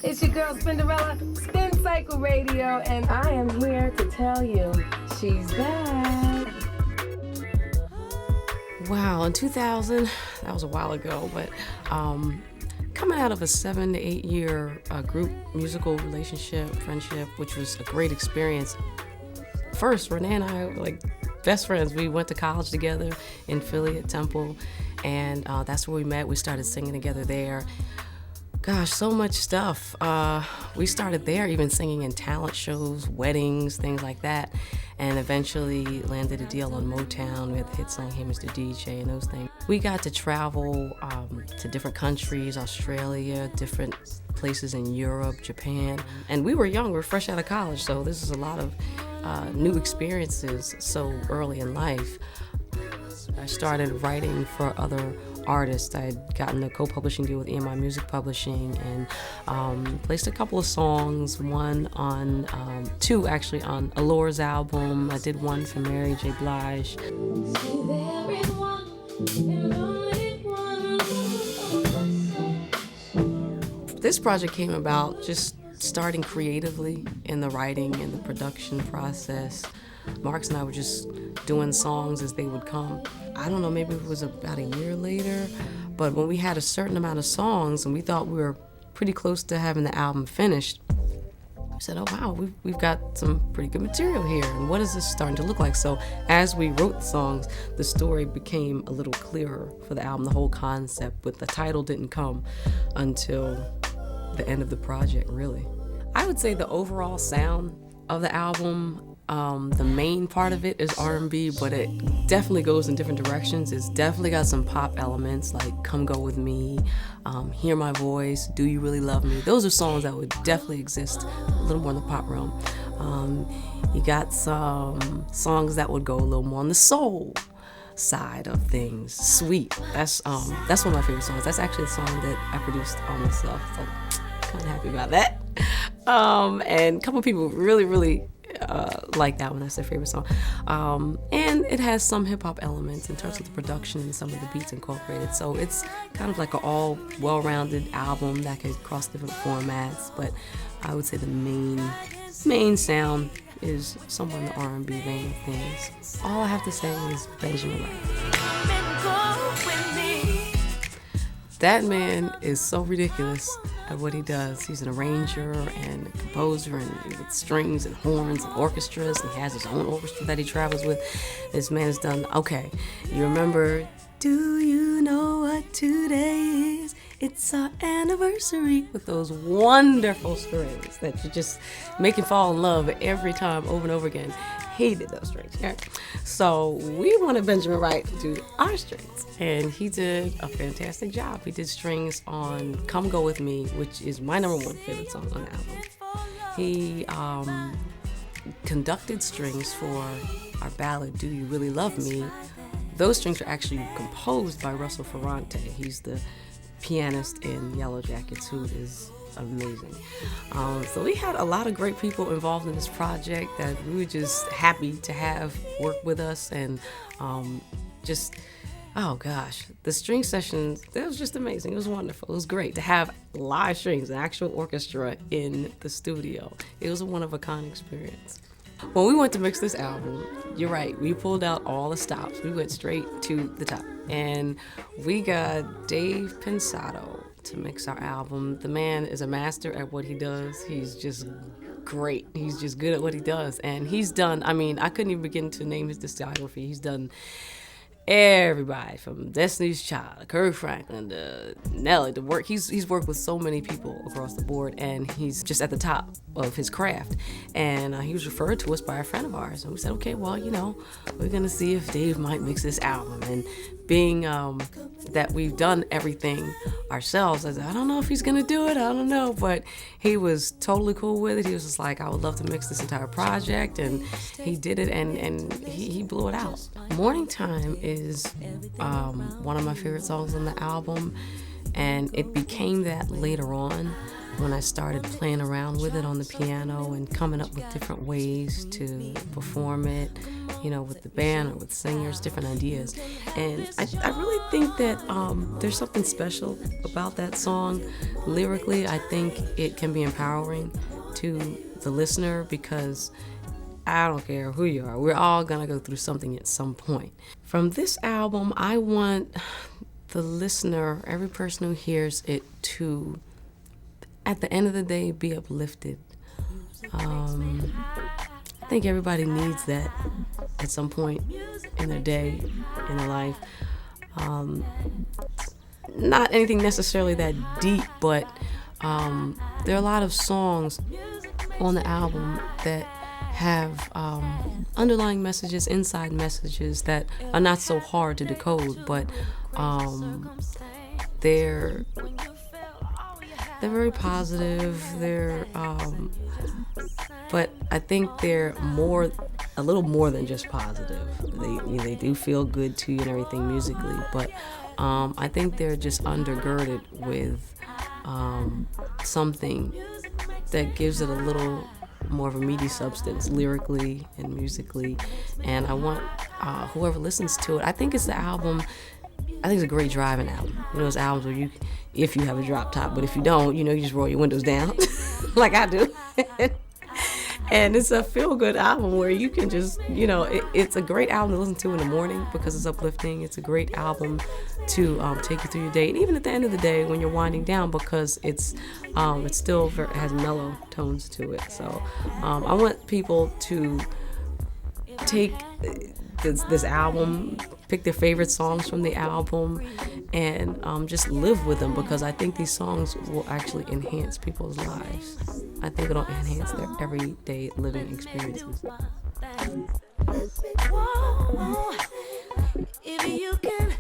It's your girl Spinderella, Spin Cycle Radio, and I am here to tell you she's back. Wow, in 2000, that was a while ago, but coming out of a 7 to 8 year group musical relationship, friendship, which was a great experience. First, Renee and I were like best friends. We went to college together in Philly at Temple, and that's where we met. We started singing together there. Gosh, so much stuff. We started there even singing in talent shows, weddings, things like that, and eventually landed a deal on Motown with hit song Hey Mr. DJ and those things. We got to travel to different countries, Australia, different places in Europe, Japan, and we were young, we were fresh out of college, so this is a lot of new experiences so early in life. I started writing for other artists. I had gotten a co-publishing deal with EMI Music Publishing and placed a couple of songs, two actually on Allure's album. I did one for Mary J. Blige. This project came about just starting creatively in the writing and the production process. Marks and I were just doing songs as they would come. I don't know, maybe it was about a year later, but when we had a certain amount of songs and we thought we were pretty close to having the album finished, we said, oh wow, we've got some pretty good material here, and what is this starting to look like? So as we wrote the songs, the story became a little clearer for the album, the whole concept, but the title didn't come until the end of the project, really. I would say the overall sound of the album, the main part of it is R&B, but it definitely goes in different directions. It's definitely got some pop elements like Come Go With Me, Hear My Voice, Do You Really Love Me. Those are songs that would definitely exist a little more in the pop realm. You got some songs that would go a little more on the soul side of things. Sweet, that's one of my favorite songs. That's actually a song that I produced on myself, so kind of happy about that. And a couple people really like that one. That's their favorite song. And it has some hip-hop elements in terms of the production and some of the beats incorporated. So it's kind of like an all well-rounded album that could cross different formats. But I would say the main sound is somewhere in the R&B vein of things. All I have to say is Benjamin Wright. That man is so ridiculous at what he does. He's an arranger and a composer, and with strings and horns and orchestras, and he has his own orchestra that he travels with. This man has done, okay, you remember, do you know what today is? It's our anniversary, with those wonderful strings that you just make you fall in love every time over and over again. Hated those strings. Okay? So we wanted Benjamin Wright to do our strings, and he did a fantastic job. He did strings on Come Go With Me, which is my number one favorite song on the album. He conducted strings for our ballad, Do You Really Love Me. Those strings are actually composed by Russell Ferrante. He's the pianist in Yellow Jackets, who is amazing. So we had a lot of great people involved in this project that we were just happy to have work with us, and oh gosh, the string sessions, that was just amazing. It was wonderful. It was great to have live strings, an actual orchestra in the studio. It was a one-of-a-kind experience. When we went to mix this album, you're right, we pulled out all the stops. We went straight to the top, and we got Dave Pensado to mix our album. The man is a master at what he does. He's just great. He's just good at what he does. And he's done, I couldn't even begin to name his discography. He's done everybody from Destiny's Child, Kirk Franklin, to Nelly, to work. He's worked with so many people across the board, and he's just at the top of his craft. And he was referred to us by a friend of ours, and we said, okay, well, we're gonna see if Dave might mix this album. And being that we've done everything ourselves, I said, I don't know if he's gonna do it, I don't know, but he was totally cool with it. He was just like, I would love to mix this entire project, and he did it, and he blew it out. Morning Time is one of my favorite songs on the album, and it became that later on. when I started playing around with it on the piano and coming up with different ways to perform it, with the band or with singers, different ideas. And I really think that there's something special about that song. Lyrically, I think it can be empowering to the listener because I don't care who you are. We're all going to go through something at some point. From this album, I want the listener, every person who hears it, to, at the end of the day, be uplifted. I think everybody needs that at some point in their day, in their life. Not anything necessarily that deep, but there are a lot of songs on the album that have underlying messages, inside messages that are not so hard to decode, but they're very positive. But I think they're a little more than just positive. They do feel good to you and everything musically, but I think they're just undergirded with something that gives it a little more of a meaty substance lyrically and musically. And I want whoever listens to it, I think it's a great driving album. Those albums where if you have a drop top, but if you don't, you just roll your windows down like I do. And it's a feel-good album where you can just, it's a great album to listen to in the morning because it's uplifting. It's a great album to take you through your day, and even at the end of the day when you're winding down, because it still has mellow tones to it. So I want people to take this album, pick their favorite songs from the album, and just live with them, because I think these songs will actually enhance people's lives. I think it'll enhance their everyday living experiences. Whoa, if you can